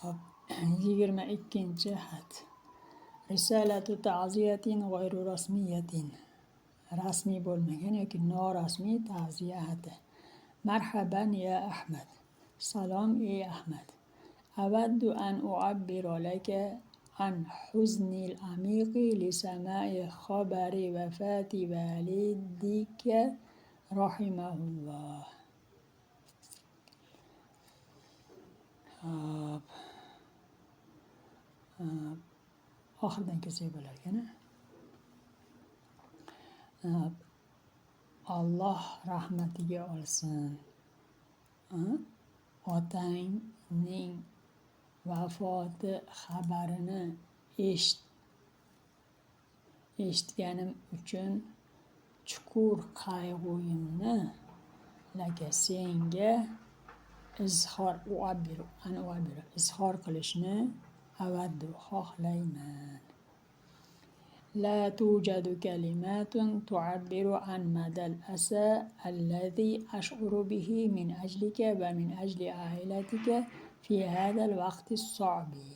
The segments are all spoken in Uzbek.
22 xat. Risalatu ta'ziyatin g'ayru rasmiyatin. Rasmiy bo'lmagan yoki norasmiy ta'ziya xati. Marhaban ya Ahmad. Salom ey Ahmad. Awaddu an u'abbira laka an huzni al-amiqi li sama'i khabari wafati walidika rahimahullah. Oxiridan kelsak bo'lar ekan. Alloh rahmatiga olsin. Otangning vafoti xabarini eshitganim uchun chuqur qayg'uyimni laka senga izhor qilishni avaddu xohlayman. La tujadu kalimatun tu'abbiru an madal asa alladhi ash'uru bihi min ajlika va min ajli ailatika fi hadal vaqti so'bi.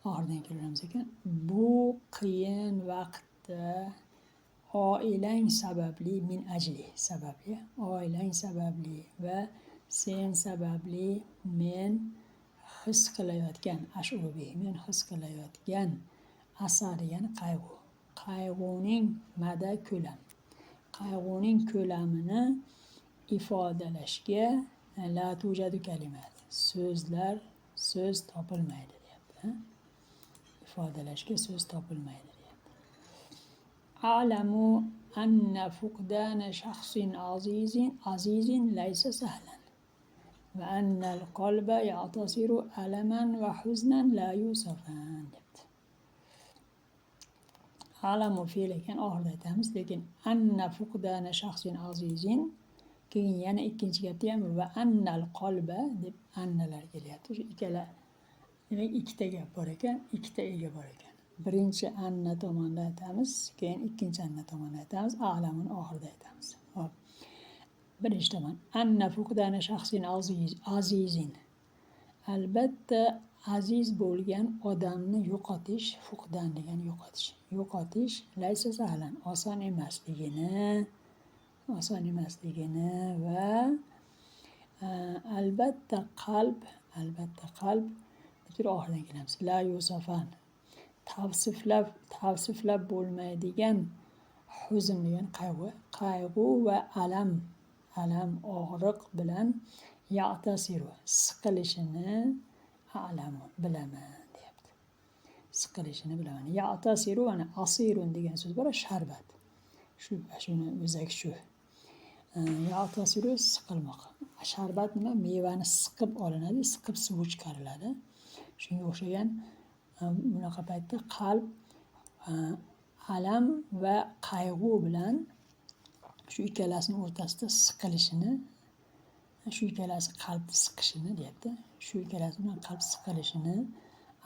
Oxiridan kelamiz ekan. Bu qiyin vaqtda oilang sababli, min ajli sababli, oilang sababli va sen sababli men his qilayotgan, ash'uru bihi, men his qilayotgan asar, ya'ni qayg'u. Qayg'uning mada ko'lam. Qayg'uning ko'lamini ifodalashga la tujadu kalimat. So'z topilmaydi deyapti. İfodalashga so'z topilmaydi deyapti. A'lamu anna fuqdana shakhsin azizin laysa sahlan. Va anna al-qalba ya'tasiru alaman va huznan la yusafan deyapti. A'lamu fe'l ekan, oxirida aytamiz, lekin anna fuqdana shakhsin azizin keyin yana ikkinchi gapda ham va anna al-qalba deb annalar kelyapti. Shu ikkala, demak ikkita gap bor ekan, ikkita ega bor ekan. Birinchi anna tomonda aytamiz, keyin ikkinchi anna tomonda aytamiz, a'lamuni oxirida aytamiz. Hop. Birinchi tomon. Anna fuqdana shaxsin azizin. Albatta aziz bo'lgan odamni yo'qotish, fuqdan degan yo'qotish. Yo'qotish laysa sahlan, oson emasligini va albatta qalb oxiridan kelamiz. La yusafan. Tavsiflab bo'lmaydigan huzn degan qayg'u va alam, og'riq bilan ya'tasiru, siqilishini a'lamu, bilaman deyapti. Siqilishini bilaman. Ya'tasiru, ana asirun degan so'z bor, sharbat. Shuni o'zak shu. Ya'tasiru siqilmoq. Sharbat nima? Mevani siqib olinadi, siqib suvi chiqariladi. Shunga o'xshagan bunaqa paytda qalb alam va qayg'u bilan shu ikkalasining o'rtasida siqilishini, shu ikkalasi qalb siqishini deyapti. Shu ikkalasi bilan qalb siqilishini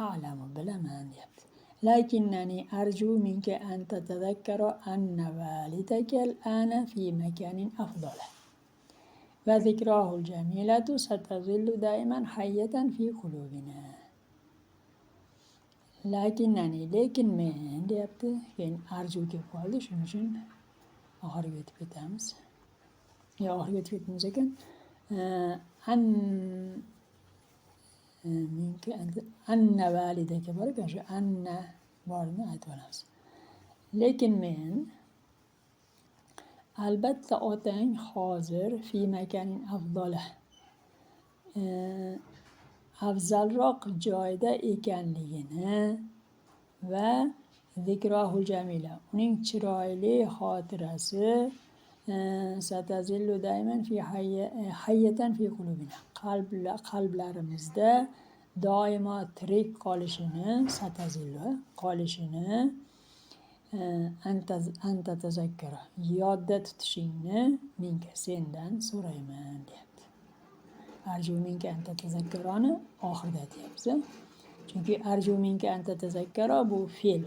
a'lamu, bilaman deyapti. Lakinnani arju minka an tatadakkara anna walidaka al-ana fi makanin afdala. Va zikrahul jamilatu satazillu daiman hayyatan fi qulubina. Lekin men deyapti. Keyin arju kelib qoldi, shuning uchun oxiriga o'tib ketamiz. Oxiriga o'tib ketamiz ekan. Anna validaka bor ekan, shu anna borni aytib olamiz. Lekin men, albatta otang hozir fi makanin afdala, afzalroq joyda ekanligini va zikrohul jamila, uning chiroyli xotirasi satazillu dayman fi hayyatan fi qulubina, qalblarimizda doimo tirik qolishini, satazillu qolishini anta tazakkara, yodda tutishingni menga, sendan so'rayman deyapti. Arju minka anta tazakkaroni oxirida aytyapmiz. Chunki arju minka anta tazakkara bu fe'l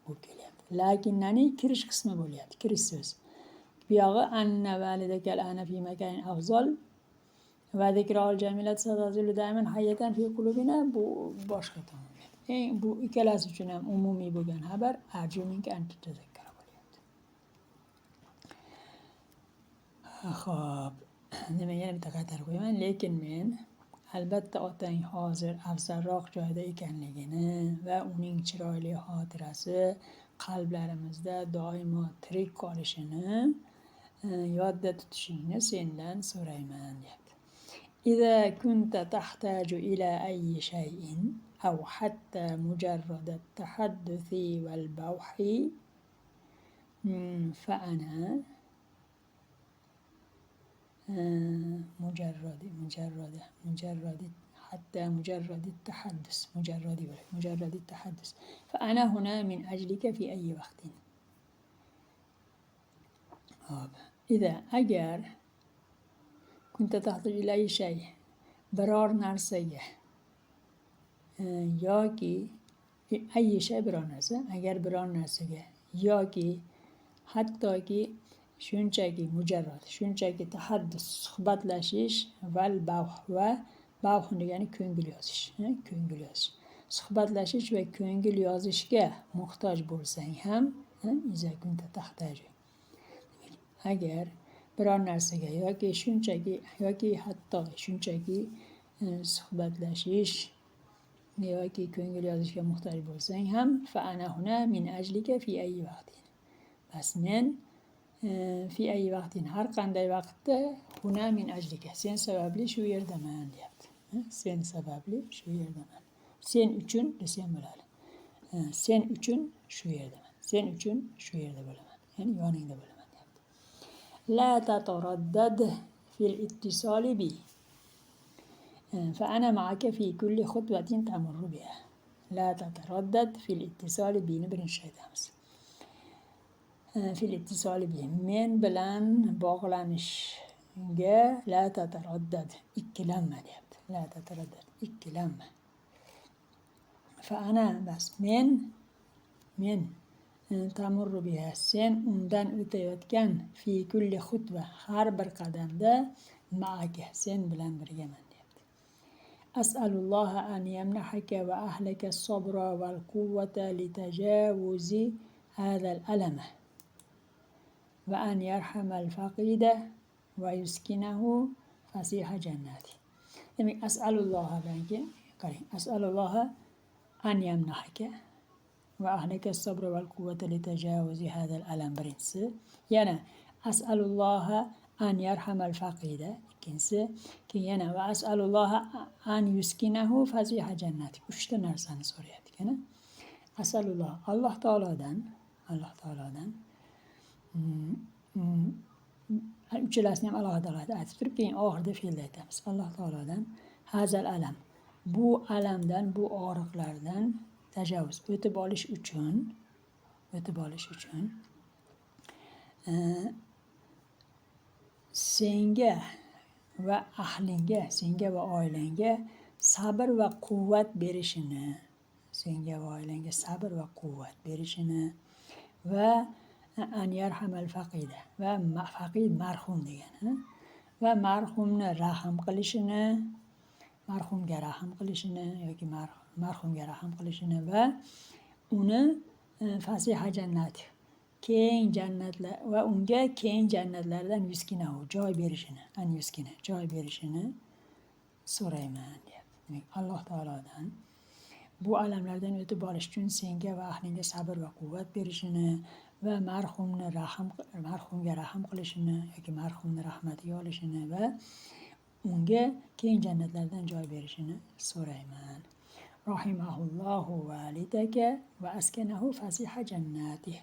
bo'lib kelyapti. Lakinnani kirish qismi bo'lyapti, kirish so'z. Bu yog'i anna validakal ana fi makanin afzal va zikrol jamilat satazillu daiman hayyatan fi qulubina bu boshqa tomon. Bu ikkalasi uchun ham umumiy bo'lgan xabar arju minka an tatazakkara bo'lyapti. Xo'p, demak yana bitta qaytarib qo'yaman, lekin men albatta otang hozir afzalroq joyda ekanligini va uning chiroyli xotirasi qalblarimizda doimo tirik qolishini yodda tutishingni sendan so'rayman deyapti. Iza kunta tahtaju ila ayyi shay'in aw hatta mujarrad at-tahadduthi wal bawhi fa ana مجرد حتى مجرد التحدث فأنا هنا من أجلك في أي وقت. إذا أجر كنت تحتاج إلى أي شيء برار نرسيه ياكي أي شيء برار نرسه أجر برار نرسيه ياكي حتى كي shunchaki mujarrad, shunchaki tahaddus, suhbatlashish val bavh va bavh degani ko'ngil yozish, suhbatlashish va ko'ngil yozishga muhtoj bo'lsang ham, iza kunta tahtaju, agar biror narsaga yoki shunchaki yoki hatto shunchaki suhbatlashish yoki ko'ngil yozishga muhtoj bo'lsang ham, fa ana huna min ajlika fi ayyi vaqtin, bas men fi ayyi vaqtin har qanday vaqtda huna min ajlika sen sababli shu yerdaman deyapti. Sen sababli shu yerdaman. Sen uchun desam bo'ladi. Sen uchun shu yerdaman. Sen uchun shu yerda bo'laman. Ya'ni yoningda bo'laman deyapti. La tataraddad fil ittisali bi. Fa ana ma'aka fi kulli khutwatin tamurru biha. La tataraddad fil ittisali bini birinchi aytamiz. Fil ittisoli bihi men bilan bog'lanishga la tataraddad ikkilanma deyapti. La tataraddad ikkilanma. Fa ana bas men tamurru biha sen undan o'tayotgan fi kulli xutva har bir qadamda ma'aka sen bilan birgaman deyapti. As'alulloha an yamnahaka va ahlaka as-sabra wal quwwata litajawuzi hadha al-alama va an yarhamal faqida va yuskinahu fasiha jannati. Demak, as'alulloha banki qarang, as'alulloha an yamnahaka va ahlaka as-sabra wal quwwata litajawuzi hadha al-alam birinchisi, yana as'alulloha an yarhamal faqida ikkinchisi, keyin yana va as'alulloha an yuskinahu fasiha jannati. Uchta narsani so'rayapti yana. As'alulloh Alloh taolodan uchalasini ham alohida aytib turib, keyin oxirida fe'lda aytamiz. Alloh taolodan hazal alam, bu alamdan, bu og'riqlardan tajovuz, o'tib olish uchun senga va ahlinga, senga va oilangga sabr va quvvat berishini va an yarhamal faqida va faqid marhum degani va marhumga rahm qilishini yoki marhumga rahm qilishini va uni fasiha jannati keng jannatlar va unga keng jannatlardan yuskinahu joy berishini so'rayman deyapti. Demak, Alloh taolodan bu alamlardan o'tib olish uchun senga va ahlingga sabr va quvvat berishini va marhumga rahm qilishini yoki marhumni rahmatiga olishini va unga keng jannatlardan joy berishini so'rayman. Rahimahullohu validaka va askanahu fasiha jannati.